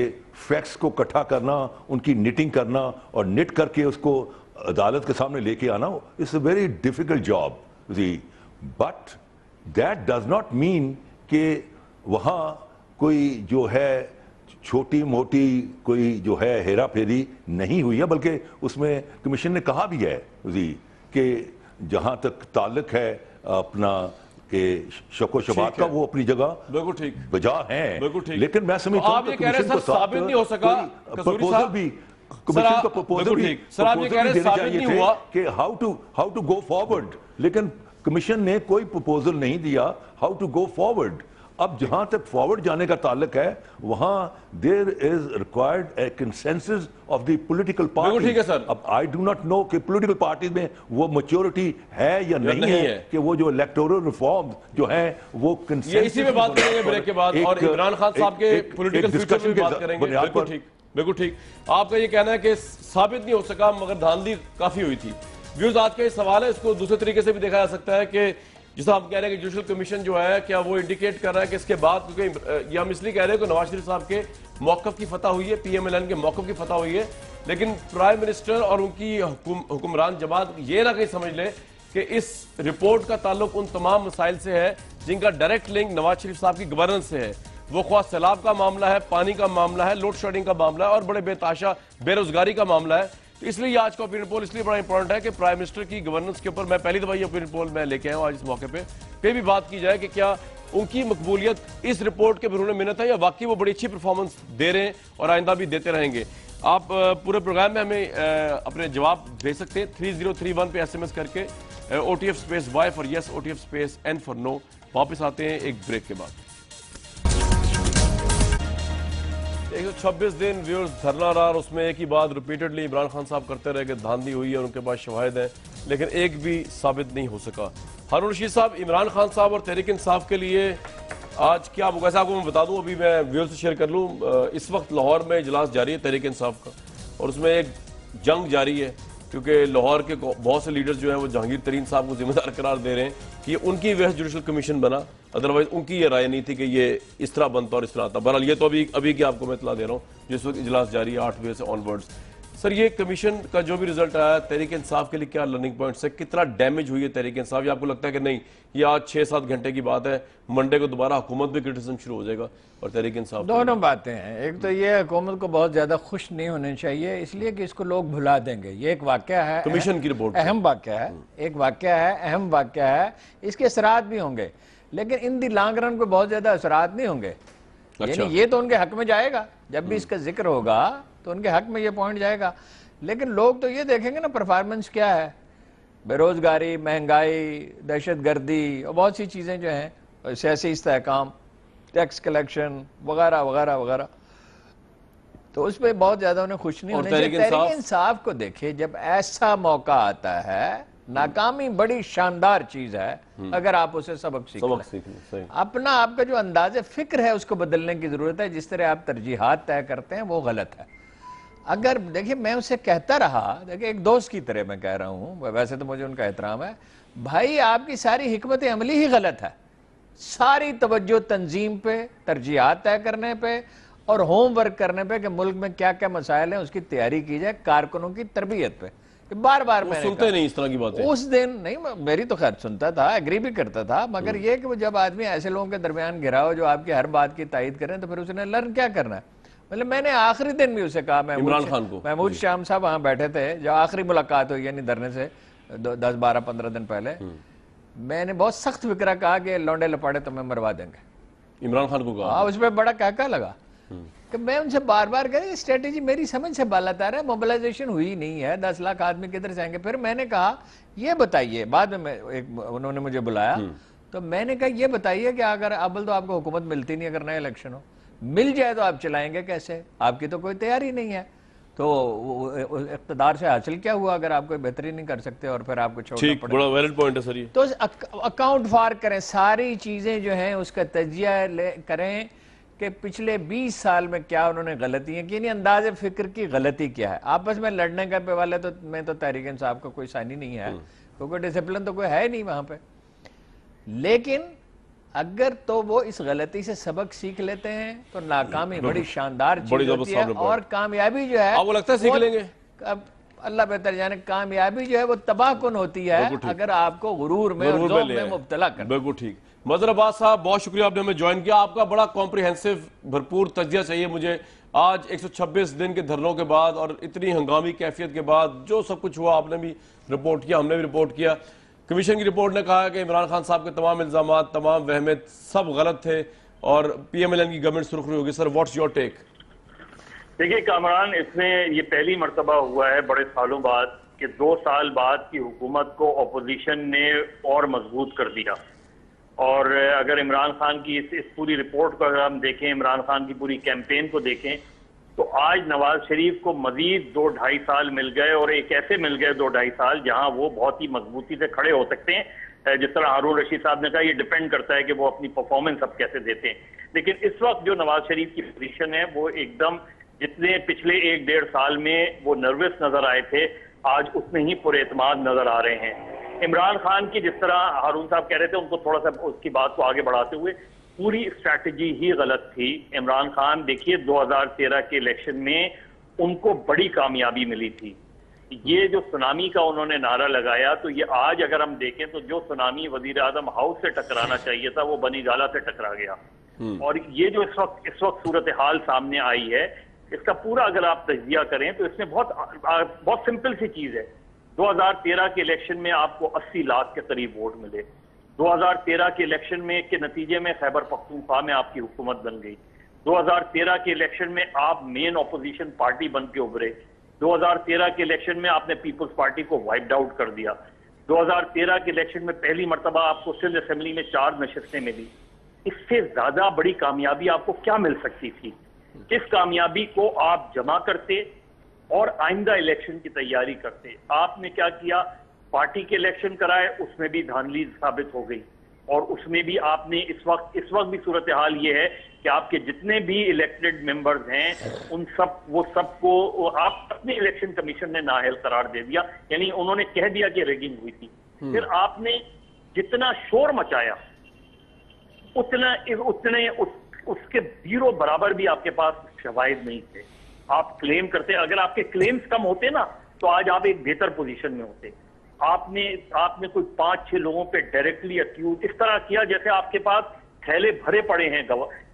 फैक्ट्स को इकट्ठा करना, उनकी निटिंग करना और निट करके उसको अदालत के सामने लेके आना, it's a very difficult job जी। But that does not mean कि वहाँ कोई जो है छोटी मोटी कोई जो है हेरा फेरी नहीं हुई है, बल्कि उसमें कमीशन ने कहा भी है जी कि जहां तक ताल्लुक है अपना के शको शबात का, वो अपनी जगह
बिल्कुल ठीक
बजा है,
बिल्कुल ठीक।
लेकिन मैं समझता हूं
आप कह रहे हैं साबित नहीं हो सका,
प्रपोजल भी कमीशन का प्रपोजल भी
सर आप ये कह रहे हैं साबित नहीं हुआ
कि हाउ टू गो फॉरवर्ड, लेकिन कमीशन ने कोई प्रपोजल नहीं दिया हाउ टू गो फॉरवर्ड। अब जहां तक फॉरवर्ड जाने का ताल्लुक है वहां there is required a consensus of the political party.
ठीक है सर।
अब आई डू नॉट नो कि पॉलिटिकल पार्टी में वो मैच्योरिटी है या नहीं है कि वो जो इलेक्टोरल रिफॉर्म जो है वो
ये इसी में बात करेंगे ब्रेक के बाद, और इमरान खान साहब के पॉलिटिकल फ्यूचर में बात करेंगे। बिल्कुल ठीक, बिल्कुल ठीक। आपका ये कहना है कि साबित नहीं हो सका मगर धांधली काफी हुई थी। व्यूअर्स, आज का ये सवाल है, इसको दूसरे तरीके से भी देखा जा सकता है कि जिसे हम कह रहे हैं कि जुडिशल कमीशन जो है क्या वो इंडिकेट कर रहा है कि इसके बाद, क्योंकि ये हम इसलिए कह रहे हैं कि नवाज शरीफ साहब के मौकफ की फतह हुई है, पीएमएलएन के मौकफ की फतह हुई है, लेकिन प्राइम मिनिस्टर और उनकी हुक्मरान जमात ये ना कहीं समझ ले कि इस रिपोर्ट का ताल्लुक उन तमाम मसाइल से है जिनका डायरेक्ट लिंक नवाज शरीफ साहब की गवर्नेंस से है। वो ख्वाह सैलाब का मामला है, पानी का मामला है, लोड शेडिंग का मामला है और बड़े बेताशा बेरोजगारी का मामला है। तो इसलिए आज का ओपिनियन पोल इसलिए बड़ा इंपॉर्टेंट है कि प्राइम मिनिस्टर की गवर्नेंस के ऊपर मैं पहली दफा ये ओपिनियन पोल मैं लेके आया हूं आज इस मौके पे भी बात की जाए कि क्या उनकी मकबूलियत इस रिपोर्ट के बरूने मिन्नत है या वाकई वो बड़ी अच्छी परफॉर्मेंस दे रहे हैं और आइंदा भी देते रहेंगे। आप पूरे प्रोग्राम में हमें अपने जवाब भेज सकते हैं 3031 पे SMS करके, OTF space Y for yes, OTF space N for no. वापस आते हैं एक ब्रेक के बाद। 126 दिन व्यूअर्स धरना रहा और उसमें एक ही बात रिपीटेडली इमरान खान साहब करते रहे कि धांधली हुई है और उनके पास शवाहिद है, लेकिन एक भी साबित नहीं हो सका। हारून रशीद साहब, इमरान खान साहब और तहरीक इंसाफ के लिए आज क्या होगा? ऐसा आपको मैं बता दूं, अभी मैं व्यूअर्स से शेयर कर लूं, इस वक्त लाहौर में इजलास जारी है तहरीक इंसाफ का और उसमें एक जंग जारी है क्योंकि लाहौर के बहुत से लीडर्स जो हैं वो जहांगीर तरीन साहब को जिम्मेदार करार दे रहे हैं कि ये उनकी वजह से जुडिशल कमीशन बना, अदरवाइज उनकी ये राय नहीं थी कि ये इस तरह बनता और इस तरह आता। बहरहाल ये तो अभी की आपको मैं इतला दे रहा हूँ, जिस वक्त इजलास जारी है 8 बजे से ऑनवर्ड्स। सर, ये कमीशन का जो भी रिजल्ट आया तहरीक इंसाफ के लिए क्या लर्निंग पॉइंट्स है? कितना डैमेज हुई है तहरीक इंसाफ? या आपको लगता है कि नहीं ये आज 6-7 घंटे की बात है, मंडे को दोबारा हुकूमत भी क्रिटिसिज्म शुरू हो जाएगा और तहरीक इंसाफ?
दोनों बातें हैं। एक तो ये हुकूमत को बहुत ज्यादा खुश नहीं होने चाहिए इसलिए कि इसको लोग भुला देंगे। ये एक वाकया है,
कमीशन की रिपोर्ट
अहम वाकया है, एक वाकया है, अहम वाकया है, इसके असरात भी होंगे लेकिन इन दी लॉन्ग रन को बहुत ज्यादा असरात नहीं होंगे। यानी ये तो उनके हक में जाएगा, जब भी इसका जिक्र होगा तो उनके हक में ये पॉइंट जाएगा, लेकिन लोग तो ये देखेंगे ना परफॉर्मेंस क्या है, बेरोजगारी, महंगाई, दहशतगर्दी और बहुत सी चीजें जो हैं, सियासी इस्तेहकाम, टैक्स कलेक्शन वगैरह वगैरह वगैरह, तो उस पर बहुत ज्यादा उन्हें खुश नहीं होने चाहिए। तहरीक इंसाफ को देखिए, जब ऐसा मौका आता है, नाकामी बड़ी शानदार चीज है अगर आप उसे सबक सीख लें। अपना आपका जो अंदाज़े फिक्र है उसको बदलने की जरूरत है। जिस तरह आप तरजीहात तय करते हैं वो गलत है। अगर देखिए, मैं उसे कहता रहा, देखिए एक दोस्त की तरह मैं कह रहा हूं, वैसे तो मुझे उनका एहतराम है, भाई आपकी सारी हिकमत अमली ही गलत है, सारी तवज्जो तंजीम पे, तरजीहात तय करने पे और होमवर्क करने पे कि मुल्क में क्या क्या मसाइल हैं उसकी तैयारी की जाए, कारकुनों की तरबियत पे। बार बार मैंने
सुनते नहीं इस तरह की बातें।
उस दिन नहीं, मेरी तो खैर सुनता था, एग्री भी करता था, मगर ये कि वो जब आदमी ऐसे लोगों के दरमियान घिरा हो जो आपकी हर बात की तायद करें तो फिर उसने लर्न क्या करना है। मतलब मैंने आखिरी दिन भी उसे कहा,
इमरान खान को,
महमूद शाम साहब वहां बैठे थे जो आखिरी मुलाकात हुई यानी धरने से 10-12-15 दिन पहले, मैंने बहुत सख्त फिक्रा कहा कि लौंडे लपाड़े तुम्हें मरवा देंगे।
इमरान खान को कहा।
हाँ, उस पर बड़ा कहका लगा कि मैं उनसे बार बार कह, स्ट्रेटेजी मेरी समझ से बालातर है, मोबिलाइजेशन हुई नहीं है, 10 लाख आदमी किधर से आएंगे। फिर मैंने कहा ये बताइए, बाद में उन्होंने मुझे बुलाया तो मैंने कहा ये बताइए कि अगर अव्वल तो आपको हुकूमत मिलती नहीं, अगर नया इलेक्शन हो, मिल जाए तो आप चलाएंगे कैसे, आपकी तो कोई तैयारी नहीं है, तो इक़्तिदार से हासिल क्या हुआ अगर आप कोई बेहतरी नहीं कर सकते और फिर आपको छोड़ना
ठीक,
पड़े।
बड़ा वैलिड पॉइंट है सर ये।
तो अकाउंट फार करें, सारी चीजें जो हैं उसका तजिया करें कि पिछले 20 साल में क्या उन्होंने गलतियां की, नहीं अंदाजे फिक्र की गलती क्या है। आपस में लड़ने का पे वाले तो मैं तो तहरीक इंसाफ का कोई सानी नहीं है, क्योंकि डिसिप्लिन तो कोई है नहीं वहां पे। लेकिन अगर तो वो इस गलती से सबक सीख लेते हैं तो नाकामी बड़ी शानदार चीज होती है, और कामयाबी जो है
आपको लगता है सीख लेंगे?
अब अल्लाह बेहतर जाने, कामयाबी जो है वो तबाहकुन होती है अगर आपको गुरूर में और ज़ौक़ में मुब्तला कर।
बिल्कुल ठीक। मज़हर अब्बास साहब, बहुत शुक्रिया आपने हमें ज्वाइन किया। आपका बड़ा कॉम्प्रिहेंसिव भरपूर तजिया चाहिए मुझे आज 126 दिन के धरनों के बाद और इतनी हंगामी कैफियत के बाद जो सब कुछ हुआ, आपने भी रिपोर्ट किया, हमने भी रिपोर्ट किया। कमीशन की रिपोर्ट ने कहा कि इमरान खान साहब के तमाम इल्जामात, तमाम वहमत सब गलत थे और PMLN की गवर्नमेंट सुरखरू होगी। Sir, what's your take?
देखिए कामरान, इसमें ये पहली मर्तबा हुआ है बड़े सालों बाद कि 2 साल बाद की हुकूमत को अपोजिशन ने और मजबूत कर दिया। और अगर इमरान खान की इस पूरी रिपोर्ट को अगर हम देखें, इमरान खान की पूरी कैंपेन को देखें, तो आज नवाज शरीफ को मजीद 2-2.5 साल मिल गए, और एक ऐसे मिल गए 2-2.5 साल जहां वो बहुत ही मजबूती से खड़े हो सकते हैं। जिस तरह हारून रशीद साहब ने कहा, ये डिपेंड करता है कि वो अपनी परफॉर्मेंस अब कैसे देते हैं। लेकिन इस वक्त जो नवाज शरीफ की पोजीशन है वो एकदम, जितने पिछले 1-1.5 साल में वो नर्वस नजर आए थे, आज उतने ही पुरएतमाद नजर आ रहे हैं। इमरान खान की, जिस तरह हारून साहब कह रहे थे, उनको थोड़ा सा उसकी बात को आगे बढ़ाते हुए, पूरी स्ट्रैटेजी ही गलत थी। इमरान खान देखिए 2013 के इलेक्शन में उनको बड़ी कामयाबी मिली थी। ये जो सुनामी का उन्होंने नारा लगाया, तो ये आज अगर हम देखें तो जो सुनामी वजीर आजम हाउस से टकराना चाहिए था वो बनी गाला से टकरा गया। और ये जो इस वक्त सूरत हाल सामने आई है, इसका पूरा अगर आप तजिया करें तो इसमें बहुत सिंपल सी चीज है। 2013 के इलेक्शन में आपको 80 लाख के करीब वोट मिले। 2013 के इलेक्शन में के नतीजे में खैबर पख्तूनख्वा में आपकी हुकूमत बन गई। 2013 के इलेक्शन में आप मेन ऑपोजिशन पार्टी बन के उभरे। 2013 के इलेक्शन में आपने पीपल्स पार्टी को वाइप्ड आउट कर दिया। 2013 के इलेक्शन में पहली मर्तबा आपको सिंध असेंबली में 4 नशिस्तें मिली। इससे ज्यादा बड़ी कामयाबी आपको क्या मिल सकती थी? किस कामयाबी को आप जमा करते और आइंदा इलेक्शन की तैयारी करते? आपने क्या किया? पार्टी के इलेक्शन कराए, उसमें भी धांधली साबित हो गई। और उसमें भी आपने इस वक्त भी सूरत हाल ये है कि आपके जितने भी इलेक्टेड मेंबर्स हैं उन सबको आप अपने इलेक्शन कमीशन ने नाअहल करार दे दिया, यानी उन्होंने कह दिया कि रेगिंग हुई थी। फिर आपने जितना शोर मचाया उतने उसके 0 बराबर भी आपके पास शवाहिद नहीं थे। आप क्लेम करते, अगर आपके क्लेम्स कम होते ना तो आज आप एक बेहतर पोजीशन में होते। आपने कोई 5-6 लोगों पे डायरेक्टली अक्यूज इस तरह किया जैसे आपके पास थैले भरे पड़े हैं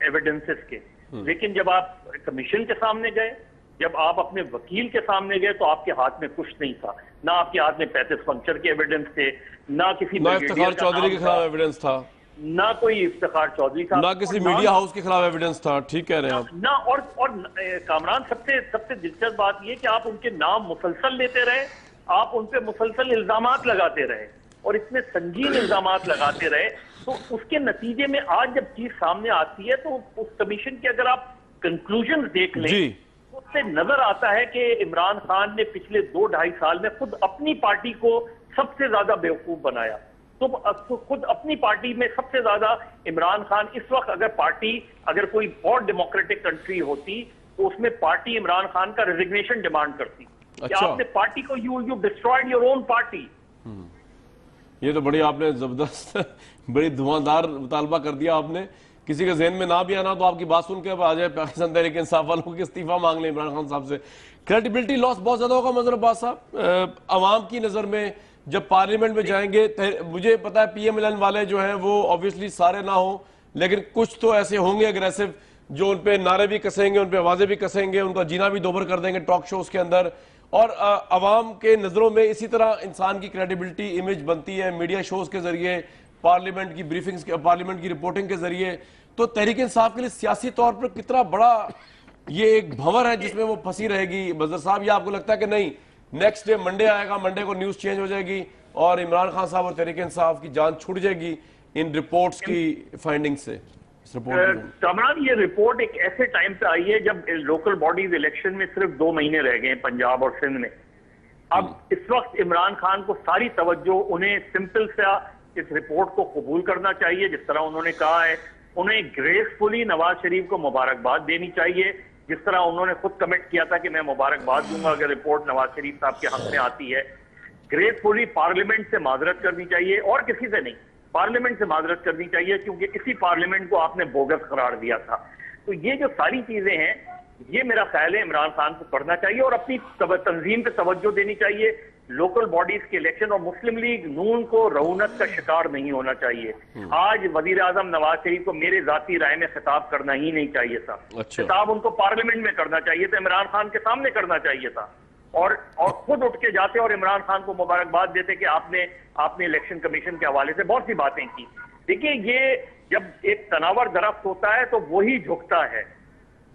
एविडेंसेस के। लेकिन जब आप कमीशन के सामने गए, जब आप अपने वकील के सामने गए, तो आपके हाथ में कुछ नहीं था। ना आपके हाथ में 35 पंक्चर के एविडेंस थे, ना किसी
इफ्तिखार चौधरी के खिलाफ एविडेंस था,
ना कोई इफ्तिखार चौधरी साहब,
ना किसी मीडिया हाउस के खिलाफ एविडेंस था। ठीक कह रहे हैं आप।
ना और कामरान, सबसे दिलचस्प बात यह कि आप उनके नाम मुसलसल लेते रहे, आप उन पे मुसलसल इल्जामात लगाते रहे और इतने संगीन इल्जामात लगाते रहे। तो उसके नतीजे में आज जब चीज सामने आती है तो उस कमीशन के अगर आप कंक्लूजन देख लें तो उससे नजर आता है कि इमरान खान ने पिछले 2-2.5 साल में खुद अपनी पार्टी को सबसे ज्यादा बेवकूफ बनाया। तो खुद अपनी पार्टी में सबसे ज्यादा इमरान खान, इस वक्त अगर कोई और डेमोक्रेटिक कंट्री होती तो उसमें पार्टी इमरान खान का रेजिग्नेशन डिमांड करती।
अच्छा।
आपने पार्टी को you destroyed your own party.
ये तो बड़ी आपने जबरदस्त बड़ी धुआंधार मुतालबा कर दिया आपने। किसी के जहन में ना भी आना तो आपकी बात सुन के अब आ जाए पाकिस्तान तहरीक इंसाफ वालों के इस्तीफा मांग लें इमरान खान साहब से। क्रेडिबिलिटी लॉस बहुत ज्यादा होगा मंजर अब्बास साहब अवाम की नजर में जब पार्लियामेंट में जाएंगे। मुझे पता है PMLN वाले जो हैं वो ऑब्वियसली सारे ना हो, लेकिन कुछ तो ऐसे होंगे अग्रेसिव जो उन पे नारे भी कसेंगे, उन पे आवाजें भी कसेंगे, उनका जीना भी दोभर कर देंगे टॉक शोज के अंदर। और अवाम के नजरों में इसी तरह इंसान की क्रेडिबिलिटी इमेज बनती है मीडिया शोज के जरिए, पार्लियामेंट की ब्रीफिंग्स, पार्लियामेंट की रिपोर्टिंग के जरिए। तो तहरीक इंसाफ के लिए सियासी तौर पर कितना बड़ा ये एक भंवर है जिसमें वो फंसी रहेगी बजर साहब? या आपको लगता है कि नहीं, नेक्स्ट डे मंडे आएगा, मंडे को न्यूज चेंज हो जाएगी और इमरान खान साहब और तहरीक इंसाफ की जान छूट जाएगी इन रिपोर्ट्स की फाइंडिंग से?
कामरान, ये रिपोर्ट एक ऐसे टाइम पे आई है जब लोकल बॉडीज इलेक्शन में सिर्फ 2 महीने रह गए पंजाब और सिंध में। अब इस वक्त इमरान खान को सारी तवज्जो उन्हें सिंपल सा इस रिपोर्ट को कबूल करना चाहिए, जिस तरह उन्होंने कहा है। उन्हें ग्रेसफुली नवाज शरीफ को मुबारकबाद देनी चाहिए, जिस तरह उन्होंने खुद कमिट किया था कि मैं मुबारकबाद दूंगा अगर रिपोर्ट नवाज शरीफ साहब के हक में आती है। ग्रेसफुली पार्लियामेंट से माजरत करनी चाहिए, और किसी से नहीं, पार्लियामेंट से माजरत करनी चाहिए, क्योंकि इसी पार्लियामेंट को आपने बोगस करार दिया था। तो ये जो सारी चीजें हैं, ये मेरा ख्याल है इमरान खान को करना चाहिए और अपनी तंजीम पे तवज्जो देनी चाहिए। लोकल बॉडीज के इलेक्शन और मुस्लिम लीग नून को रऊनत का शिकार नहीं होना चाहिए। आज वजीर आजम नवाज शरीफ को मेरे जाती राय में खिताब करना ही नहीं चाहिए था। खिताब उनको पार्लियामेंट में करना चाहिए था, इमरान खान के सामने करना चाहिए था, और खुद उठ के जाते और इमरान खान को मुबारकबाद देते कि आपने इलेक्शन कमीशन के हवाले से बहुत सी बातें की। देखिए, ये जब एक तनावर दरख्त होता है तो वही झुकता है,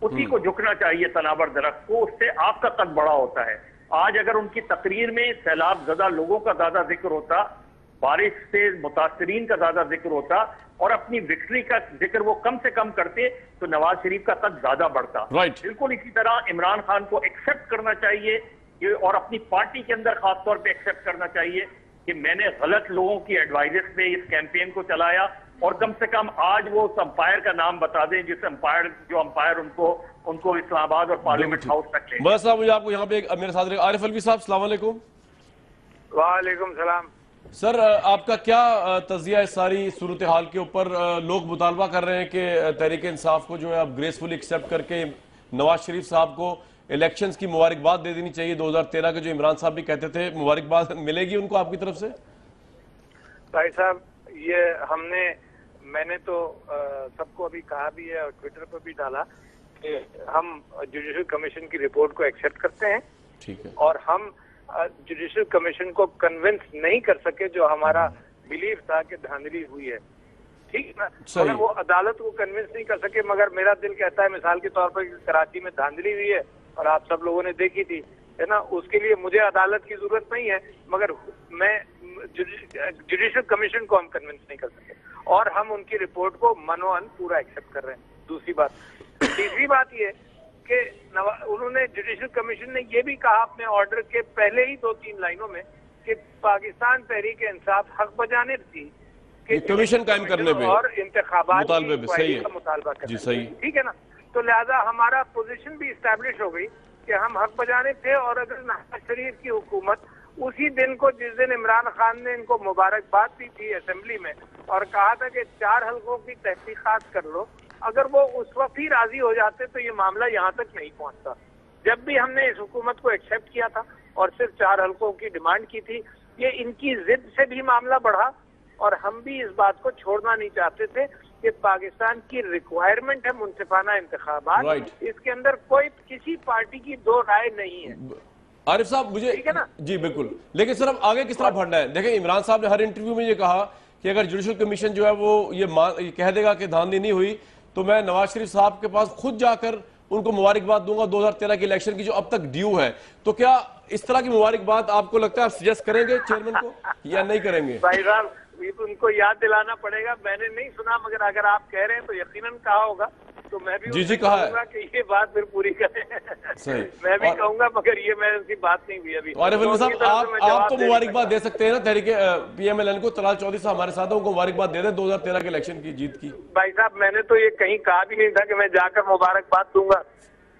उसी को झुकना चाहिए तनावर दरख्त को, उससे आपका कद बड़ा होता है। आज अगर उनकी तकरीर में सैलाब ज़दा लोगों का ज्यादा जिक्र होता, बारिश से मुतासरीन का ज्यादा जिक्र होता और अपनी विक्ट्री का जिक्र वो कम से कम करते, तो नवाज शरीफ का कद ज्यादा बढ़ता। बिल्कुल इसी तरह इमरान खान को एक्सेप्ट करना चाहिए और अपनी पार्टी के अंदर खासतौर पे एक्सेप्ट करना चाहिए कि मैंने गलत लोगों की एडवाइजेस पे इस कैंपेन को चलाया, और कम से कम आज वो उस अंपायर का नाम बता दें जिस अंपायर उनको इस्लामाबाद और पार्लियामेंट हाउस तक ले।
बस साहब, मुझे आपको यहाँ पे मेरे साथ आरिफ अलवी साहब, अस्सलाम वालेकुम।
वालेकुम सलाम।
सर, आपका क्या तजिया है सारी सूरत हाल के ऊपर? लोग मुतालबा कर रहे हैं कि तहरीक इंसाफ को जो है आप ग्रेसफुली एक्सेप्ट करके नवाज शरीफ साहब को इलेक्शंस की मुबारकबाद दे देनी चाहिए। 2013 के जो इमरान साहब भी कहते थे, मुबारकबाद मिलेगी उनको आपकी तरफ से?
भाई साहब, ये मैंने तो सबको अभी कहा भी है और ट्विटर पर भी डाला कि हम जुडिशल कमीशन की रिपोर्ट को एक्सेप्ट करते हैं।
ठीक है।
और हम जुडिशल कमीशन को कन्विंस नहीं कर सके, जो हमारा बिलीव था कि धांधली हुई है, ठीक है ना। अगर वो अदालत को कन्विंस नहीं कर सके, मगर मेरा दिल कहता है मिसाल के तौर पर कराची में धांधली हुई है और आप सब लोगों ने देखी थी, है ना, उसके लिए मुझे अदालत की जरूरत नहीं है, मगर मैं जुडिशल कमीशन को हम कन्विंस नहीं कर सके और हम उनकी रिपोर्ट को मनोअन पूरा एक्सेप्ट कर रहे हैं। दूसरी बात, तीसरी बात ये कि उन्होंने जुडिशल कमीशन ने ये भी कहा अपने ऑर्डर के पहले ही 2-3 लाइनों में कि पाकिस्तान तहरीक इंसाफ हक बजानिब थी कि
कमीशन कायम करने पे
और इंतखाबात का मुतालबा
कर, जी सही,
ठीक है ना। तो लिहाजा हमारा पोजीशन भी इस्टेब्लिश हो गई कि हम हक बजानिब थे। और अगर नवाज शरीफ की हुकूमत उसी दिन को, जिस दिन इमरान खान ने इनको मुबारकबाद दी थी असेंबली में और कहा था कि 4 हल्कों की तहकीकात कर लो, अगर वो उस वक्त ही राजी हो जाते तो ये मामला यहाँ तक नहीं पहुँचता। जब भी हमने इस हुकूमत को एक्सेप्ट किया था और सिर्फ 4 हल्कों की डिमांड की थी, ये इनकी जिद से भी मामला बढ़ा और हम भी इस बात को छोड़ना नहीं चाहते थे कि पाकिस्तान की रिक्वायरमेंट है मुनसिफाना इंतखाबात, इसके अंदर कोई किसी पार्टी की 2 राय नहीं है।
आरिफ साहब, मुझे
ठीक है ना?
जी बिल्कुल, लेकिन सर अब आगे किस तरह बढ़ना है? देखें, इमरान साहब ने हर इंटरव्यू में ये कहा कि अगर जुडिशल कमीशन जो है वो ये कह देगा कि धांधली नहीं हुई तो मैं नवाज शरीफ साहब के पास खुद जाकर उनको मुबारकबाद दूंगा 2013 के इलेक्शन की जो अब तक ड्यू है। तो क्या इस तरह की मुबारकबाद आपको लगता है आप सजेस्ट करेंगे चेयरमैन को या नहीं करेंगे?
भाई साहब, ये तो उनको याद दिलाना पड़ेगा, मैंने नहीं सुना, मगर अगर आप कह रहे हैं तो यकीनन कहा होगा, तो मैं भी
जी कहा है
कि ये बात फिर पूरी करें।
सही,
मैं भी कहूंगा, मगर ये मैं उनकी बात नहीं हुई अभी।
आरिफ अलवी साहब, आप तो मुबारकबाद दे सकते हैं ना तहरीक PMLN को? तलाल चौधरी साहब हमारे साथ हैं, उनको मुबारकबाद दे दें 2013 के इलेक्शन की जीत की।
भाई साहब, मैंने तो ये कहीं कहा भी नहीं था कि मैं जाकर मुबारकबाद दूंगा,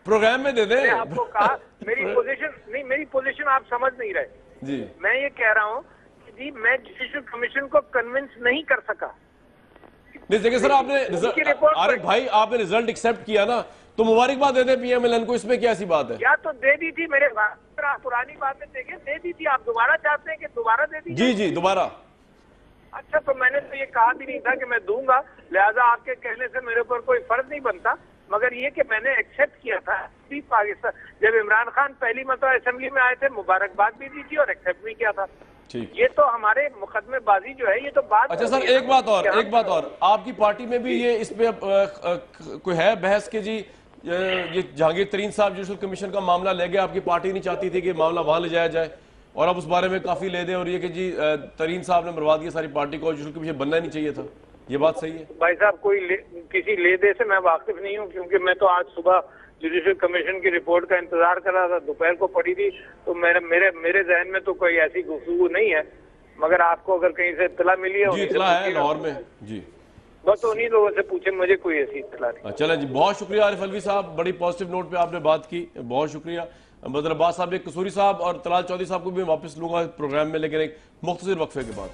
प्रोग्राम में दे दें।
आपको कहा मेरी पोजीशन आप समझ नहीं रहे
जी।
मैं ये कह रहा हूँ कि थी, मैं जुडिशियल कमीशन को कन्विंस नहीं कर सका।
नहीं देखिए सर, आपने आरिफ भाई आपने रिजल्ट एक्सेप्ट किया ना, तो मुबारकबाद दे दे पीएमएलएन को, इसमें क्या ऐसी बात है?
या तो दे दी थी, मेरे आप पुरानी बातें देखें, दे दी थी। आप दोबारा चाहते हैं कि दोबारा दे दी?
जी जी दोबारा।
अच्छा, तो मैंने तो ये कहा भी नहीं था कि मैं दूंगा, लिहाजा आपके कहने से मेरे ऊपर कोई फर्क नहीं बनता, मगर ये कि मैंने एक्सेप्ट किया था। पाकिस्तान जब इमरान खान पहली मरतबा असेंबली में आए थे, मुबारकबाद भी दी थी और एक्सेप्ट भी किया था। ये तो हमारे मुकदमेबाजी जो है, ये तो बात।
अच्छा सर, एक बात और, आपकी पार्टी में भी ये इस पे कोई है बहस के जी, ये जहांगीर तरीन साहब जुडिशल कमीशन का मामला ले गए, आपकी पार्टी नहीं चाहती थी कि मामला वहां ले जाया जाए, और अब उस बारे में काफी ले दे, और ये कि जी तरीन साहब ने बर्बाद किया सारी पार्टी को, जुडिशल कमीशन बनना नहीं चाहिए था, ये बात सही है?
भाई साहब, किसी ले दे से मैं वाकिफ नहीं हूँ, क्योंकि मैं तो आज सुबह जुडिशल कमीशन की रिपोर्ट का इंतजार कर रहा था, दोपहर को पड़ी थी, तो मेरे जहन में तो कोई ऐसी गुफ्तगू नहीं है, मगर आपको अगर कहीं से इत्तला मिली है?
जी इत्तला है लाहौर में जी,
बस उन्हीं लोगों से पूछे, मुझे कोई ऐसी इत्तला नहीं।
चले जी, बहुत शुक्रिया आरिफ अलवी साहब, बड़ी पॉजिटिव नोट पे आपने बात की, बहुत शुक्रिया। बदर अब्बास साहब, एक कसूरी साहब और तलाल चौधरी साहब को भी वापस लूंगा प्रोग्राम में, लेकिन एक मुख्तसर वक्फे के बाद।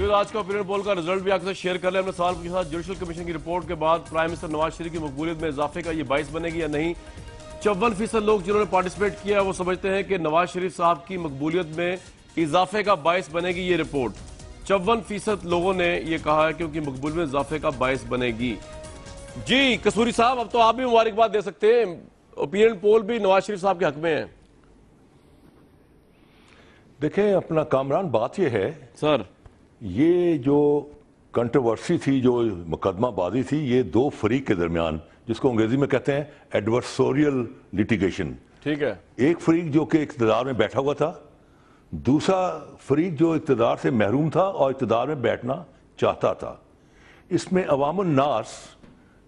आज का ओपिनियन पोल का रिजल्ट भी आपके साथ शेयर कर ले। हमने सवाल पूछा था, जुडिशल कमीशन की रिपोर्ट के बाद प्राइम मिनिस्टर नवाज शरीफ की मकबूलियत में इजाफे का ये बाइस बनेगी या नहीं। 54% लोग जिन्होंने पार्टिसिपेट किया वो समझते हैं कि नवाज शरीफ साहब की मकबूलियत में इजाफे का बाइस बनेगी ये रिपोर्ट। 54% लोगों ने ये कहा है कि उनकी मकबूलियत में इजाफे का बाइस बनेगी। जी कसूरी साहब, अब तो आप भी मुबारकबाद दे सकते हैं, ओपिनियन पोल भी नवाज शरीफ साहब के हक में है।
देखें अपना कामरान, बात यह है
सर,
ये जो कंट्रोवर्सी थी, जो मुकदमाबाजी थी, ये दो फरीक के दरमियान, जिसको अंग्रेजी में कहते हैं एडवर्सोरियल लिटिगेशन, ठीक है। एक फरीक जो कि इक़्तिदार में बैठा हुआ था, दूसरा फरीक जो इक़्तिदार से महरूम था और इक़्तिदार में बैठना चाहता था। इसमें अवामुन नास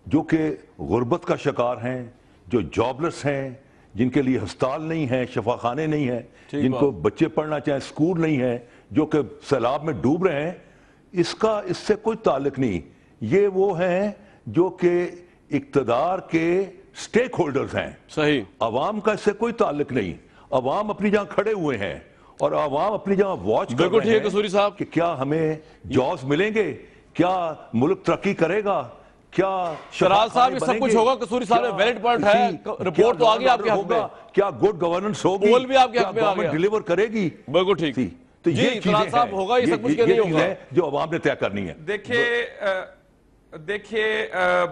जो कि गुर्बत का शिकार हैं, जो जॉबलेस हैं, जिनके लिए हस्पताल नहीं है, शफाखाने नहीं है, जिनको बच्चे पढ़ना चाहें स्कूल नहीं है, जो कि सैलाब में डूब रहे हैं, इससे कोई ताल्लुक नहीं। ये वो हैं जो कि इक़्तिदार के स्टेक होल्डर्स हैं, सही। अवाम का इससे कोई ताल्लुक नहीं। अवाम अपनी जगह खड़े हुए हैं और अवाम अपनी जगह वॉच कर रहे हैं कसूरी साहब कि क्या हमें जॉब्स मिलेंगे, क्या मुल्क तरक्की करेगा, क्या
शराल साहब ये सब कुछ होगा। कसूरी साहब वैलिड पॉइंट है, रिपोर्ट तो आ गई आपके हक में,
क्या गुड गवर्नेंस होगी,
पोल भी आपके हक में आ गया,
डिलीवर करेगी,
बिल्कुल ठीक थी।
तो ये चीजें
साहब होगा, ये सब कुछ नहीं होगा
जो अवाम ने तय करनी है।
देखिए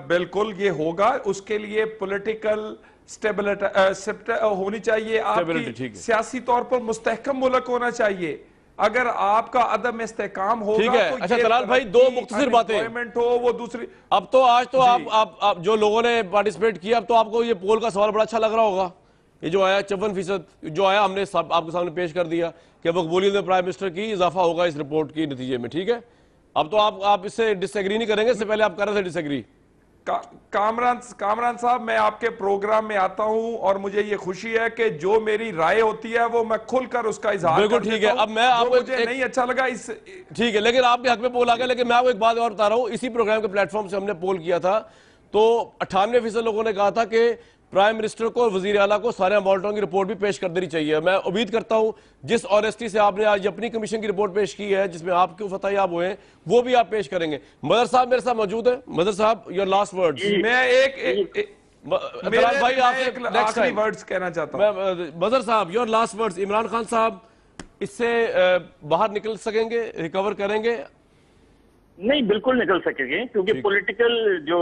बिल्कुल ये होगा, उसके लिए पॉलिटिकल स्टेबिलिटी होनी चाहिए, आपकी सियासी तौर पर मुस्तहकम मुल्क होना चाहिए। अगर आपका अदम इस्तेकाम होगा,
ठीक है।
तो
अच्छा तलाल भाई, दो मुख्तसर बातें
हो वो दूसरी।
अब तो आज तो आप जो लोगों ने पार्टिसिपेट किया, अब तो आपको ये पोल का सवाल बड़ा अच्छा लग रहा होगा। ये जो आया 54% जो आया, हमने आपके सामने पेश कर दिया कि मकबूलियत में प्राइम मिनिस्टर की इजाफा होगा इस रिपोर्ट के नतीजे में, ठीक है। अब तो आप इससे डिसएग्री नहीं करेंगे, इससे पहले आप कर रहे थे डिसएग्री।
कामरान साहब, मैं आपके प्रोग्राम में आता हूं और मुझे ये खुशी है कि जो मेरी राय होती है वो मैं खुलकर उसका इजहार
बिल्कुल ठीक है। अब मैं आपको
मुझे नहीं अच्छा लगा इस,
ठीक है, लेकिन आपके हक में पोल आ गया। लेकिन मैं आपको एक बात और बता रहा हूं, इसी प्रोग्राम के प्लेटफॉर्म से हमने पोल किया था, तो 98% लोगों ने कहा था कि प्राइम मिनिस्टर को, वजीर आला को सारे अमाउंटों की रिपोर्ट भी पेश कर देनी चाहिए। मैं उम्मीद करता हूं जिस ऑनेस्टी से आपने आज अपनी कमीशन की रिपोर्ट पेश की है, जिसमें आपके फतह हुए हैं, वो भी आप पेश करेंगे। मदर साहब मेरे साथ मौजूद है। मदर साहब, योर लास्ट वर्ड्स।
मैं
भाई आपसे
आखिरी वर्ड्स कहना चाहता हूं।
मदर साहब, your last words. Imran Khan साहब इससे बाहर निकल सकेंगे, रिकवर करेंगे?
नहीं, बिल्कुल निकल सकेंगे, क्योंकि पॉलिटिकल जो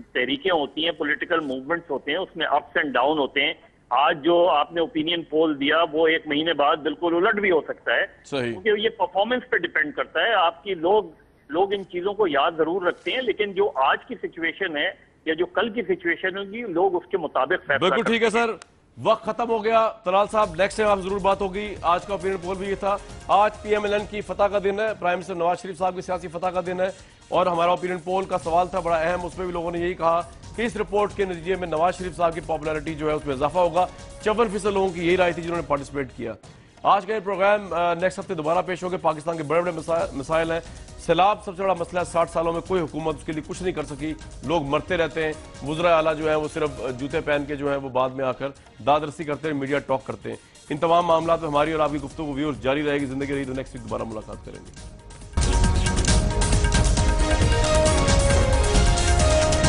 तहरीकें होती हैं, पॉलिटिकल मूवमेंट्स होते हैं, उसमें अप्स एंड डाउन होते हैं। आज जो आपने ओपिनियन पोल दिया वो एक महीने बाद बिल्कुल उलट भी हो सकता है, क्योंकि ये परफॉर्मेंस पे डिपेंड करता है। आपकी लोग इन चीजों को याद जरूर रखते हैं, लेकिन जो आज की सिचुएशन है या जो कल की सिचुएशन होगी, लोग उसके मुताबिक फैसला।
बिल्कुल ठीक है सर, वक्त खत्म हो गया। तलाल साहब, नेक्स्ट टाइम आप जरूर बात होगी। आज का ओपिनियन पोल भी ये था। आज पीएमएलएन की फतह का दिन है, प्राइम मिनिस्टर नवाज शरीफ साहब की सियासी फतह का दिन है, और हमारा ओपिनियन पोल का सवाल था बड़ा अहम, उसमें भी लोगों ने यही कहा कि इस रिपोर्ट के नतीजे में नवाज शरीफ साहब की पॉपुलैरिटी जो है उसमें इजाफा होगा। 54% लोगों की यही राय थी जिन्होंने पार्टिसिपेट किया। आज का ये प्रोग्राम नेक्स्ट हफ्ते दोबारा पेश होगा। पाकिस्तान के बड़े बड़े मसाइल हैं, सैलाब सबसे बड़ा मसला है, 60 सालों में कोई हुकूमत उसके लिए कुछ नहीं कर सकी, लोग मरते रहते हैं। वुज़रा आला जो है वो सिर्फ जूते पहन के जो है वो बाद में आकर दादरसी करते हैं, मीडिया टॉक करते हैं। इन तमाम मामलों में हमारी और आपकी गुफ्तगू व्यूअर्स जारी रहेगी। जिंदगी रही तो नेक्स्ट वीक दोबारा मुलाकात करेंगे।